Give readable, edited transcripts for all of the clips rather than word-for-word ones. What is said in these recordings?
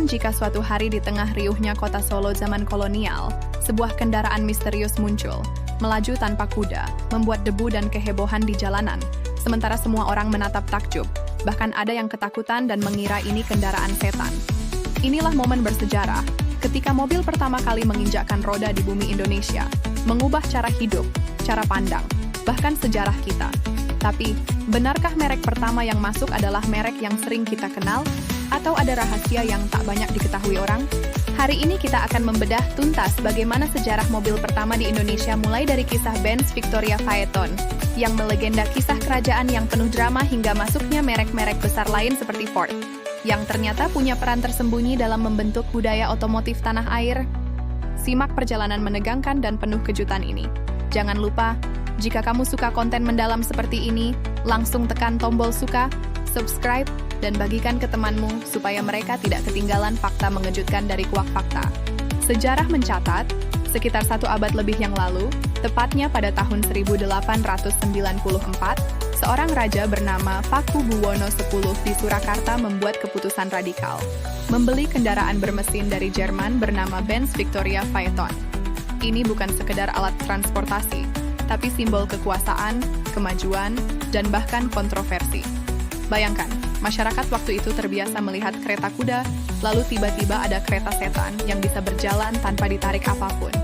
Bayangkan jika suatu hari di tengah riuhnya kota Solo zaman kolonial, sebuah kendaraan misterius muncul, melaju tanpa kuda, membuat debu dan kehebohan di jalanan, sementara semua orang menatap takjub, bahkan ada yang ketakutan dan mengira ini kendaraan setan. Inilah momen bersejarah, ketika mobil pertama kali menginjakkan roda di bumi Indonesia, mengubah cara hidup, cara pandang, bahkan sejarah kita. Tapi, benarkah merek pertama yang masuk adalah merek yang sering kita kenal? Atau ada rahasia yang tak banyak diketahui orang? Hari ini kita akan membedah tuntas bagaimana sejarah mobil pertama di Indonesia mulai dari kisah Benz Victoria Phaeton, yang melegenda kisah kerajaan yang penuh drama hingga masuknya merek-merek besar lain seperti Ford, yang ternyata punya peran tersembunyi dalam membentuk budaya otomotif tanah air. Simak perjalanan menegangkan dan penuh kejutan ini. Jangan lupa, jika kamu suka konten mendalam seperti ini, langsung tekan tombol suka, subscribe, dan bagikan ke temanmu supaya mereka tidak ketinggalan fakta mengejutkan dari Kuak Fakta. Sejarah mencatat, sekitar 1 abad lebih yang lalu, tepatnya pada tahun 1894, seorang raja bernama Pakubuwono X di Surakarta membuat keputusan radikal, membeli kendaraan bermesin dari Jerman bernama Benz Victoria Phaeton. Ini bukan sekedar alat transportasi, tapi simbol kekuasaan, kemajuan, dan bahkan kontroversi. Bayangkan, masyarakat waktu itu terbiasa melihat kereta kuda, lalu tiba-tiba ada kereta setan yang bisa berjalan tanpa ditarik apapun.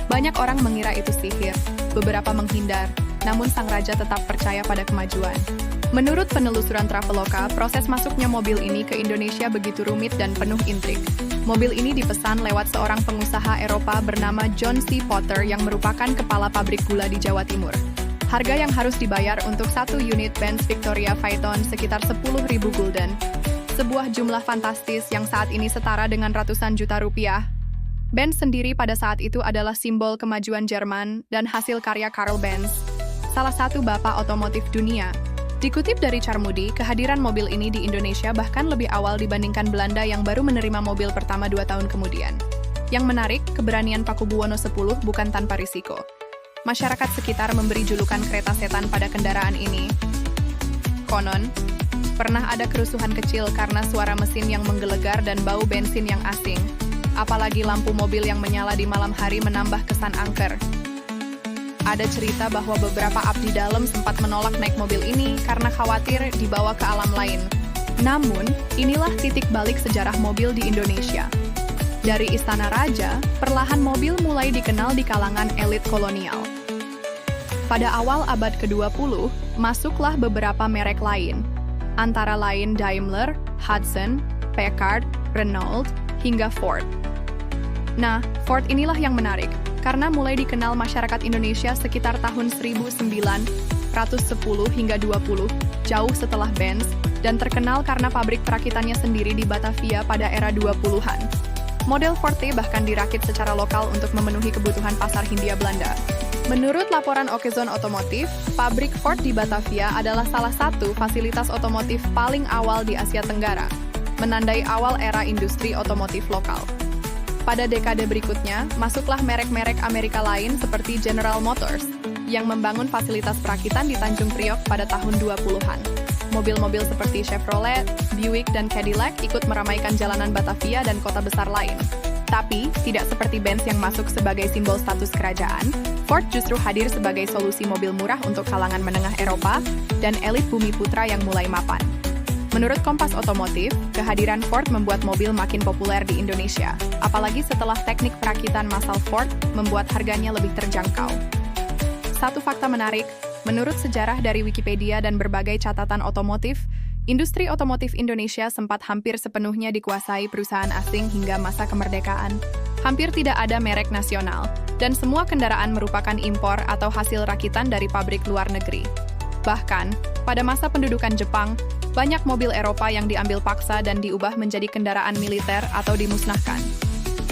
Banyak orang mengira itu sihir, beberapa menghindar, namun sang raja tetap percaya pada kemajuan. Menurut penelusuran Traveloka, proses masuknya mobil ini ke Indonesia begitu rumit dan penuh intrik. Mobil ini dipesan lewat seorang pengusaha Eropa bernama John C. Potter yang merupakan kepala pabrik gula di Jawa Timur. Harga yang harus dibayar untuk 1 unit Benz Victoria Phaeton sekitar 10.000 gulden. Sebuah jumlah fantastis yang saat ini setara dengan ratusan juta rupiah. Benz sendiri pada saat itu adalah simbol kemajuan Jerman dan hasil karya Karl Benz, salah satu bapak otomotif dunia. Dikutip dari Carmudi, kehadiran mobil ini di Indonesia bahkan lebih awal dibandingkan Belanda yang baru menerima mobil pertama 2 tahun kemudian. Yang menarik, keberanian Pakubuwono X bukan tanpa risiko. Masyarakat sekitar memberi julukan kereta setan pada kendaraan ini. Konon, pernah ada kerusuhan kecil karena suara mesin yang menggelegar dan bau bensin yang asing. Apalagi lampu mobil yang menyala di malam hari menambah kesan angker. Ada cerita bahwa beberapa abdi dalam sempat menolak naik mobil ini karena khawatir dibawa ke alam lain. Namun, inilah titik balik sejarah mobil di Indonesia. Dari istana raja, perlahan mobil mulai dikenal di kalangan elit kolonial. Pada awal abad ke-20, masuklah beberapa merek lain, antara lain Daimler, Hudson, Packard, Renault, hingga Ford. Nah, Ford inilah yang menarik, karena mulai dikenal masyarakat Indonesia sekitar tahun 1910 hingga 20, jauh setelah Benz, dan terkenal karena pabrik perakitannya sendiri di Batavia pada era 20-an. Model Ford T bahkan dirakit secara lokal untuk memenuhi kebutuhan pasar Hindia Belanda. Menurut laporan Okezone Otomotif, pabrik Ford di Batavia adalah salah satu fasilitas otomotif paling awal di Asia Tenggara, menandai awal era industri otomotif lokal. Pada dekade berikutnya, masuklah merek-merek Amerika lain seperti General Motors, yang membangun fasilitas perakitan di Tanjung Priok pada tahun 20-an. Mobil-mobil seperti Chevrolet, Buick, dan Cadillac ikut meramaikan jalanan Batavia dan kota besar lain. Tapi, tidak seperti Benz yang masuk sebagai simbol status kerajaan, Ford justru hadir sebagai solusi mobil murah untuk kalangan menengah Eropa dan elit bumi putra yang mulai mapan. Menurut Kompas Otomotif, kehadiran Ford membuat mobil makin populer di Indonesia, apalagi setelah teknik perakitan massal Ford membuat harganya lebih terjangkau. Satu fakta menarik, menurut sejarah dari Wikipedia dan berbagai catatan otomotif, industri otomotif Indonesia sempat hampir sepenuhnya dikuasai perusahaan asing hingga masa kemerdekaan. Hampir tidak ada merek nasional, dan semua kendaraan merupakan impor atau hasil rakitan dari pabrik luar negeri. Bahkan, pada masa pendudukan Jepang, banyak mobil Eropa yang diambil paksa dan diubah menjadi kendaraan militer atau dimusnahkan.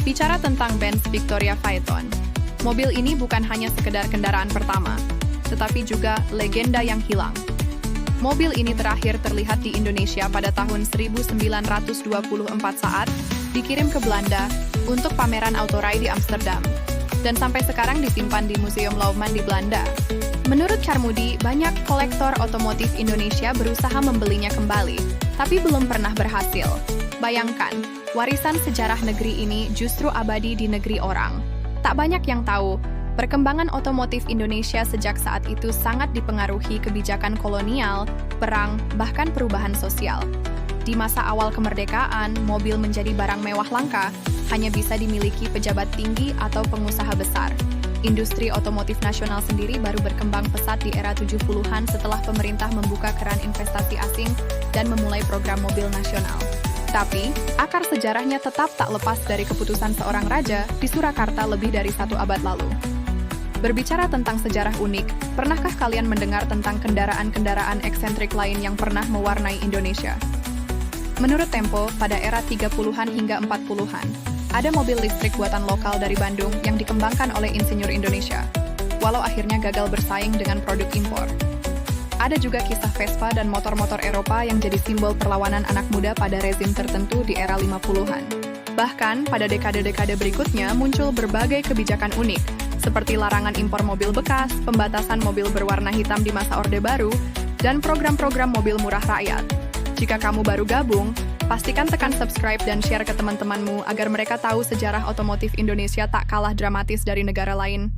Bicara tentang Benz Victoria Phaeton, mobil ini bukan hanya sekedar kendaraan pertama, tetapi juga legenda yang hilang. Mobil ini terakhir terlihat di Indonesia pada tahun 1924 saat dikirim ke Belanda untuk pameran autorai di Amsterdam, dan sampai sekarang disimpan di Museum Lauwman di Belanda. Menurut Carmudi, banyak kolektor otomotif Indonesia berusaha membelinya kembali, tapi belum pernah berhasil. Bayangkan, warisan sejarah negeri ini justru abadi di negeri orang. Tak banyak yang tahu, perkembangan otomotif Indonesia sejak saat itu sangat dipengaruhi kebijakan kolonial, perang, bahkan perubahan sosial. Di masa awal kemerdekaan, mobil menjadi barang mewah langka, hanya bisa dimiliki pejabat tinggi atau pengusaha besar. Industri otomotif nasional sendiri baru berkembang pesat di era 70-an setelah pemerintah membuka keran investasi asing dan memulai program mobil nasional. Tapi, akar sejarahnya tetap tak lepas dari keputusan seorang raja di Surakarta lebih dari 1 abad lalu. Berbicara tentang sejarah unik, pernahkah kalian mendengar tentang kendaraan-kendaraan eksentrik lain yang pernah mewarnai Indonesia? Menurut Tempo, pada era 30-an hingga 40-an, ada mobil listrik buatan lokal dari Bandung yang dikembangkan oleh insinyur Indonesia, walau akhirnya gagal bersaing dengan produk impor. Ada juga kisah Vespa dan motor-motor Eropa yang jadi simbol perlawanan anak muda pada rezim tertentu di era 50-an. Bahkan, pada dekade-dekade berikutnya muncul berbagai kebijakan unik, seperti larangan impor mobil bekas, pembatasan mobil berwarna hitam di masa Orde Baru, dan program-program mobil murah rakyat. Jika kamu baru gabung, pastikan tekan subscribe dan share ke teman-temanmu agar mereka tahu sejarah otomotif Indonesia tak kalah dramatis dari negara lain.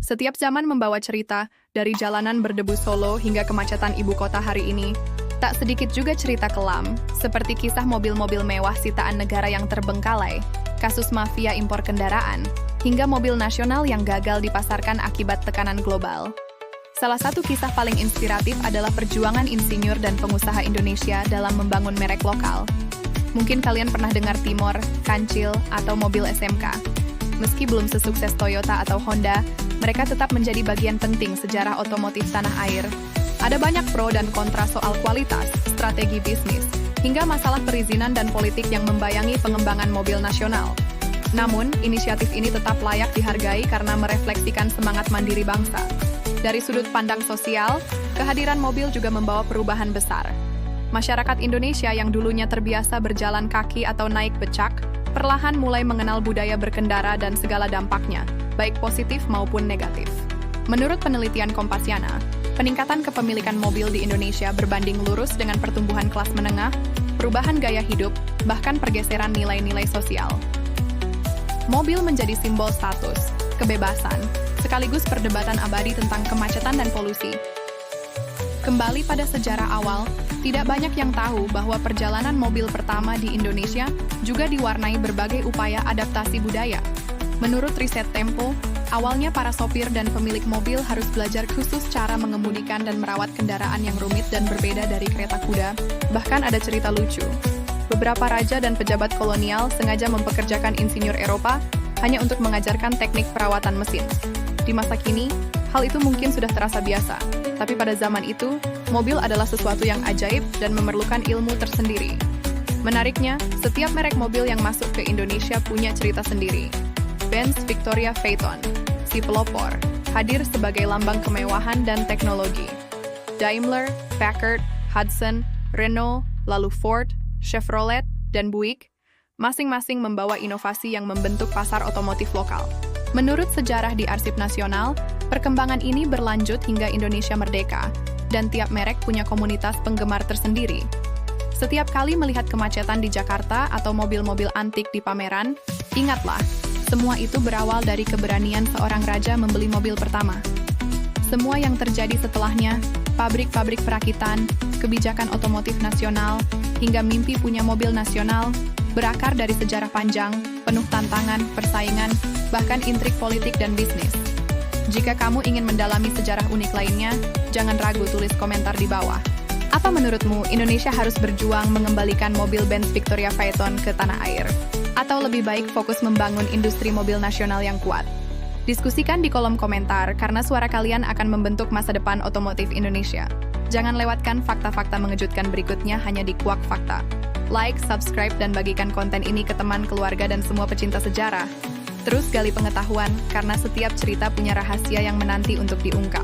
Setiap zaman membawa cerita, dari jalanan berdebu Solo hingga kemacetan ibu kota hari ini. Tak sedikit juga cerita kelam, seperti kisah mobil-mobil mewah sitaan negara yang terbengkalai, kasus mafia impor kendaraan, hingga mobil nasional yang gagal dipasarkan akibat tekanan global. Salah satu kisah paling inspiratif adalah perjuangan insinyur dan pengusaha Indonesia dalam membangun merek lokal. Mungkin kalian pernah dengar Timor, Kancil, atau mobil SMK. Meski belum sesukses Toyota atau Honda, mereka tetap menjadi bagian penting sejarah otomotif tanah air. Ada banyak pro dan kontra soal kualitas, strategi bisnis, hingga masalah perizinan dan politik yang membayangi pengembangan mobil nasional. Namun, inisiatif ini tetap layak dihargai karena merefleksikan semangat mandiri bangsa. Dari sudut pandang sosial, kehadiran mobil juga membawa perubahan besar. Masyarakat Indonesia yang dulunya terbiasa berjalan kaki atau naik becak, perlahan mulai mengenal budaya berkendara dan segala dampaknya, baik positif maupun negatif. Menurut penelitian Kompasiana, peningkatan kepemilikan mobil di Indonesia berbanding lurus dengan pertumbuhan kelas menengah, perubahan gaya hidup, bahkan pergeseran nilai-nilai sosial. Mobil menjadi simbol status, kebebasan, sekaligus perdebatan abadi tentang kemacetan dan polusi. Kembali pada sejarah awal, tidak banyak yang tahu bahwa perjalanan mobil pertama di Indonesia juga diwarnai berbagai upaya adaptasi budaya. Menurut riset Tempo, awalnya para sopir dan pemilik mobil harus belajar khusus cara mengemudikan dan merawat kendaraan yang rumit dan berbeda dari kereta kuda. Bahkan ada cerita lucu. Beberapa raja dan pejabat kolonial sengaja mempekerjakan insinyur Eropa hanya untuk mengajarkan teknik perawatan mesin. Di masa kini, hal itu mungkin sudah terasa biasa, tapi pada zaman itu, mobil adalah sesuatu yang ajaib dan memerlukan ilmu tersendiri. Menariknya, setiap merek mobil yang masuk ke Indonesia punya cerita sendiri. Benz Victoria Phaeton, si pelopor, hadir sebagai lambang kemewahan dan teknologi. Daimler, Packard, Hudson, Renault, lalu Ford, Chevrolet, dan Buick, masing-masing membawa inovasi yang membentuk pasar otomotif lokal. Menurut sejarah di Arsip Nasional, perkembangan ini berlanjut hingga Indonesia merdeka, dan tiap merek punya komunitas penggemar tersendiri. Setiap kali melihat kemacetan di Jakarta atau mobil-mobil antik di pameran, ingatlah, semua itu berawal dari keberanian seorang raja membeli mobil pertama. Semua yang terjadi setelahnya, pabrik-pabrik perakitan, kebijakan otomotif nasional, hingga mimpi punya mobil nasional, berakar dari sejarah panjang, penuh tantangan, persaingan, bahkan intrik politik dan bisnis. Jika kamu ingin mendalami sejarah unik lainnya, jangan ragu tulis komentar di bawah. Apa menurutmu Indonesia harus berjuang mengembalikan mobil Benz Victoria Phaeton ke tanah air? Atau lebih baik fokus membangun industri mobil nasional yang kuat? Diskusikan di kolom komentar karena suara kalian akan membentuk masa depan otomotif Indonesia. Jangan lewatkan fakta-fakta mengejutkan berikutnya hanya di Kuak Fakta. Like, subscribe, dan bagikan konten ini ke teman, keluarga, dan semua pecinta sejarah. Terus gali pengetahuan, karena setiap cerita punya rahasia yang menanti untuk diungkap.